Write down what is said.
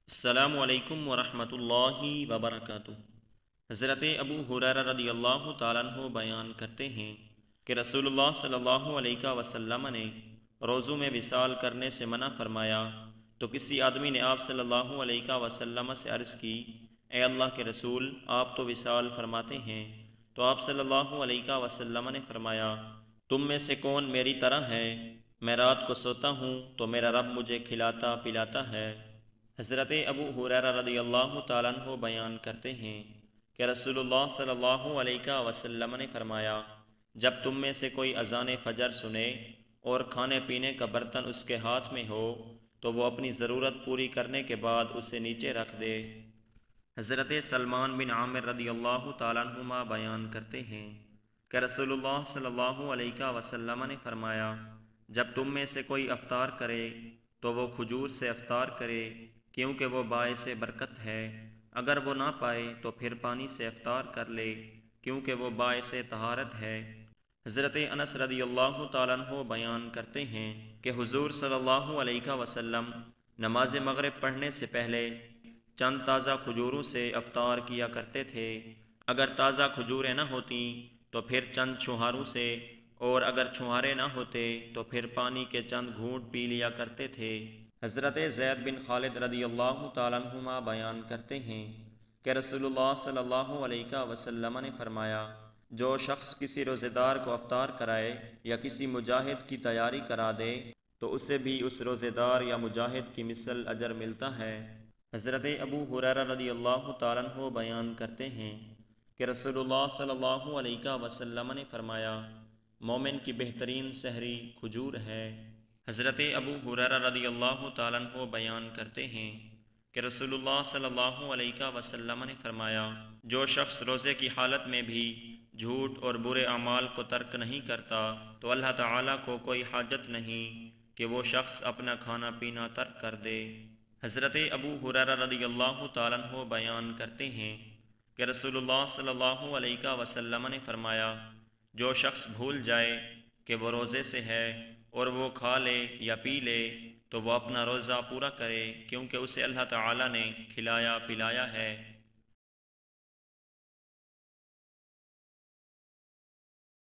السلام علیکم ورحمۃ اللہ وبرکاتہ۔ حضرت ابو ہریرہ رضی اللہ تعالیٰ عنہ بیان کرتے ہیں کہ رسول اللہ صلی اللہ علیہ وسلم نے روزوں میں وصال کرنے سے منع فرمایا، تو کسی آدمی نے آپ صلی اللہ علیہ وسلم سے عرض کی، اے اللہ کے رسول، آپ تو وصال فرماتے ہیں، تو آپ صلی اللہ علیہ وسلم نے فرمایا، تم میں سے کون میری طرح ہے؟ میں رات کو سوتا ہوں تو میرا رب مجھے کھلاتا پلاتا ہے۔ حضرت ابو ہریرہ رضی اللہ تعالیٰ عنہ بیان کرتے ہیں کہ رسول اللہ صلی اللہ علیہ وسلم نے فرمایا، جب تم میں سے کوئی اذان فجر سنے اور کھانے پینے کا برتن اس کے ہاتھ میں ہو تو وہ اپنی ضرورت پوری کرنے کے بعد اسے نیچے رکھ دے۔ حضرت سلمان بن عامر رضی اللہ تعالیٰ عنہما بیان کرتے ہیں کہ رسول اللہ صلی اللہ علیہ وسلم نے فرمایا، جب تم میں سے کوئی افطار کرے تو وہ کھجور سے افطار کرے، کیونکہ وہ باعث برکت ہے، اگر وہ نہ پائے تو پھر پانی سے افطار کر لے، کیونکہ وہ باعث طہارت ہے۔ حضرت انس رضی اللہ تعالیٰ عنہ بیان کرتے ہیں کہ حضور صلی اللہ علیہ وسلم نماز مغرب پڑھنے سے پہلے چند تازہ کھجوروں سے افطار کیا کرتے تھے، اگر تازہ کھجوریں نہ ہوتیں تو پھر چند چھوہاروں سے، اور اگر چھوہارے نہ ہوتے تو پھر پانی کے چند گھونٹ پی لیا کرتے تھے۔ حضرت زید بن خالد رضی اللہ تعالیٰ عنہما بیان کرتے ہیں کہ رسول اللہ صلی اللہ علیہ وسلم نے فرمایا، جو شخص کسی روزے دار کو افطار کرائے یا کسی مجاہد کی تیاری کرا دے تو اسے بھی اس روزے دار یا مجاہد کی مثل اجر ملتا ہے۔ حضرت ابو ہریرہ رضی اللہ تعالیٰ عنہ بیان کرتے ہیں کہ رسول اللہ صلی اللہ علیہ وسلم نے فرمایا، مومن کی بہترین سحری کھجور ہے۔ حضرت ابو ہریرہ رضی اللہ تعالیٰ عنہ بیان کرتے ہیں کہ رسول اللہ صلی اللہ علیہ وسلم نے فرمایا، جو شخص روزے کی حالت میں بھی جھوٹ اور برے اعمال کو ترک نہیں کرتا تو اللہ تعالیٰ کو کوئی حاجت نہیں کہ وہ شخص اپنا کھانا پینا ترک کر دے۔ حضرت ابو ہریرہ رضی اللہ تعالیٰ عنہ بیان کرتے ہیں کہ رسول اللہ صلی اللہ علیہ وسلم نے فرمایا، جو شخص بھول جائے کہ وہ روزے سے ہے اور وہ کھا لے یا پی لے تو وہ اپنا روزہ پورا کرے، کیونکہ اسے اللہ تعالیٰ نے کھلایا پلایا ہے۔